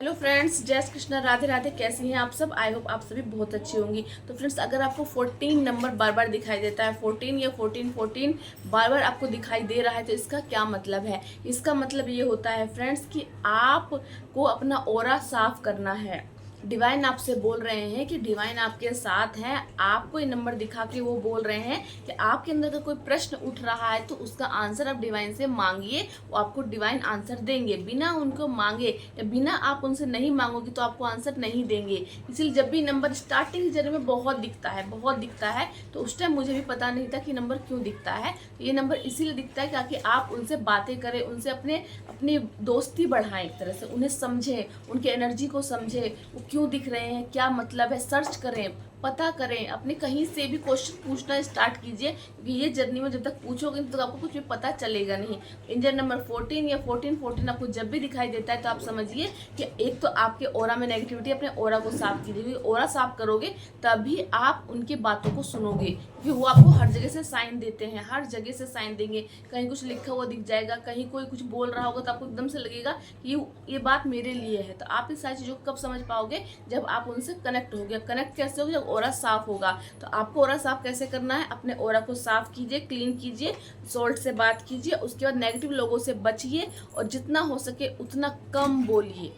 Hello friends, जय श्री कृष्णा, राधे राधे। कैसे हैं आप सब? आई होप आप सभी बहुत अच्छी होंगी। तो फ्रेंड्स, अगर आपको 14 नंबर बार बार दिखाई देता है, 14 या 14 बार बार आपको दिखाई दे रहा है, तो इसका क्या मतलब है? इसका मतलब ये होता है फ्रेंड्स कि आपको अपना ऑरा साफ करना है। डिवाइन आपसे बोल रहे हैं कि डिवाइन आपके साथ हैं। आपको ये नंबर दिखा के वो बोल रहे हैं कि आपके अंदर का कोई प्रश्न उठ रहा है तो उसका आंसर आप डिवाइन से मांगिए, वो आपको डिवाइन आंसर देंगे। बिना उनको मांगे या बिना आप उनसे नहीं मांगोगे तो आपको आंसर नहीं देंगे। इसलिए जब भी नंबर स्टार्टिंग जर्नी में बहुत दिखता है तो उस टाइम मुझे भी पता नहीं था कि नंबर क्यों दिखता है। ये नंबर इसीलिए दिखता है ताकि आप उनसे बातें करें, उनसे अपनी दोस्ती बढ़ाएं, एक तरह से उन्हें समझें, उनके एनर्जी को समझें, वो क्यों दिख रहे हैं, क्या मतलब है, सर्च करें, पता करें, अपने कहीं से भी क्वेश्चन पूछना स्टार्ट कीजिए, क्योंकि ये जर्नी में जब तक पूछोगे तो आपको कुछ भी पता चलेगा नहीं। एंजल नंबर 14 या 14 आपको जब भी दिखाई देता है तो आप समझिए कि एक तो आपके ऑरा में नेगेटिविटी, अपने ऑरा को साफ कीजिए। ऑरा साफ करोगे तभी आप उनकी बातों को सुनोगे, क्योंकि वो आपको हर जगह से साइन देते हैं, हर जगह से साइन देंगे। कहीं कुछ लिखा हुआ दिख जाएगा, कहीं कोई कुछ बोल रहा होगा तो आपको एकदम से लगेगा कि ये बात मेरे लिए है। तो आप इस सारी चीज़ों को कब समझ पाओगे? जब आप उनसे कनेक्ट हो गया। कनेक्ट कैसे होगा? जब ऑरा साफ होगा। तो आपको ऑरा साफ कैसे करना है? अपने ऑरा को साफ कीजिए, क्लीन कीजिए, सॉल्ट से बात कीजिए, उसके बाद नेगेटिव लोगों से बचिए और जितना हो सके उतना कम बोलिए,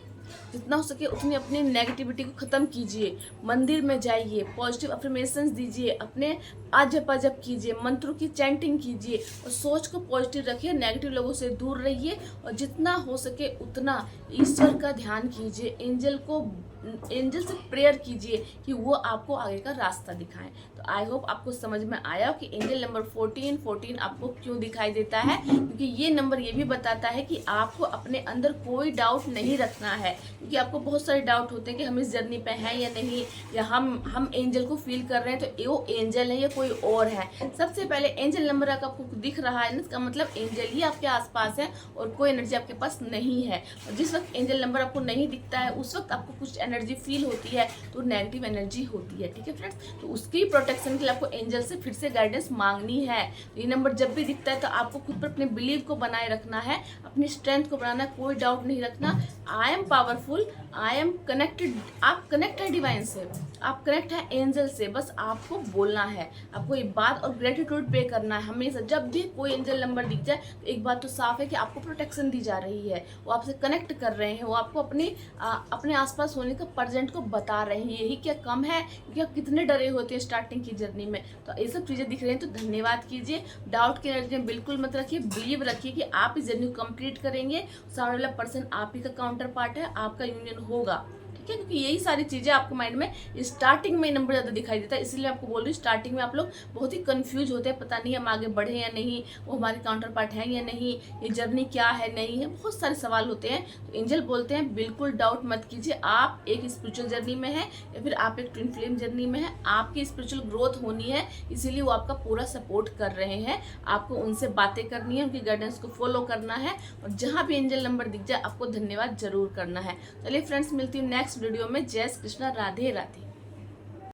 जितना हो सके उतनी अपनी नेगेटिविटी को ख़त्म कीजिए। मंदिर में जाइए, पॉजिटिव अफर्मेशंस दीजिए, अपने अजप अजप कीजिए, मंत्रों की चैंटिंग कीजिए और सोच को पॉजिटिव रखिए, नेगेटिव लोगों से दूर रहिए और जितना हो सके उतना ईश्वर का ध्यान कीजिए, एंजल से प्रेयर कीजिए कि वो आपको आगे का रास्ता दिखाएं। तो आई होप आपको समझ में आया कि एंजल नंबर 14 आपको क्यों दिखाई देता है, क्योंकि ये नंबर ये भी बताता है कि आपको अपने अंदर कोई डाउट नहीं रखना है। क्योंकि आपको बहुत सारे डाउट होते हैं कि हम इस जर्नी पे हैं या नहीं, या हम एंजल को फील कर रहे हैं तो वो एंजल है या कोई और है। सबसे पहले एंजल नंबर आपको दिख रहा है ना, इसका मतलब एंजल ही आपके आसपास है और कोई एनर्जी आपके पास नहीं है। और जिस वक्त एंजल नंबर आपको नहीं दिखता है उस वक्त आपको कुछ एनर्जी फील होती है, तो नेगेटिव एनर्जी होती है। ठीक है फ्रेंड्स, तो उसकी प्रोटेक्शन के लिए आपको एंजल से फिर से गाइडेंस मांगनी है। तो ये नंबर जब भी दिखता है तो आपको खुद पर अपने बिलीव को बनाए रखना है, अपनी स्ट्रेंथ को बनाना है, कोई डाउट नहीं रखना। I am powerful, I am connected. आप कनेक्ट है डिवाइन से, आप कनेक्ट है एंजल से, बस आपको बोलना है, आपको ये बात और ग्रेटिट्यूड पे करना है हमेशा। जब भी कोई एंजल नंबर दिख जाए तो एक बात तो साफ है कि आपको प्रोटेक्शन दी जा रही है, वो आपसे कनेक्ट कर रहे हैं, वो आपको अपने आसपास होने का प्रेजेंट को बता रहे हैं। यही क्या कम है? क्योंकि आप कितने डरे होते हैं स्टार्टिंग की जर्नी में। तो ये सब चीज़ें दिख रही हैं तो धन्यवाद कीजिए। डाउट की एनर्जी में बिल्कुल मत रखिए, बिलीव रखिए कि आप इस जर्नी को कंप्लीट करेंगे। सामने वाला पर्सन आप ही का काउंटर पार्ट है, आपका यूनियन होगा। ठीक है, क्योंकि यही सारी चीज़ें आपके माइंड में स्टार्टिंग में नंबर ज़्यादा दिखाई देता है, इसलिए आपको बोल रही हूँ स्टार्टिंग में आप लोग बहुत ही कंफ्यूज होते हैं, पता नहीं हम आगे बढ़े या नहीं, वो हमारे काउंटर पार्ट है या नहीं, ये जर्नी क्या है नहीं है, बहुत सारे सवाल होते हैं। तो एंजल बोलते हैं बिल्कुल डाउट मत कीजिए। आप एक स्पिरिचुअल जर्नी में है या फिर आप एक ट्विन फ्लेम जर्नी में है, आपकी स्पिरिचुअल ग्रोथ होनी है, इसीलिए वो आपका पूरा सपोर्ट कर रहे हैं। आपको उनसे बातें करनी है, उनकी गाइडेंस को फॉलो करना है और जहाँ भी एंजल नंबर दिख जाए आपको धन्यवाद जरूर करना है। चलिए फ्रेंड्स, मिलती हूँ नेक्स्ट वीडियो में। जय श्री कृष्णा, राधे राधे।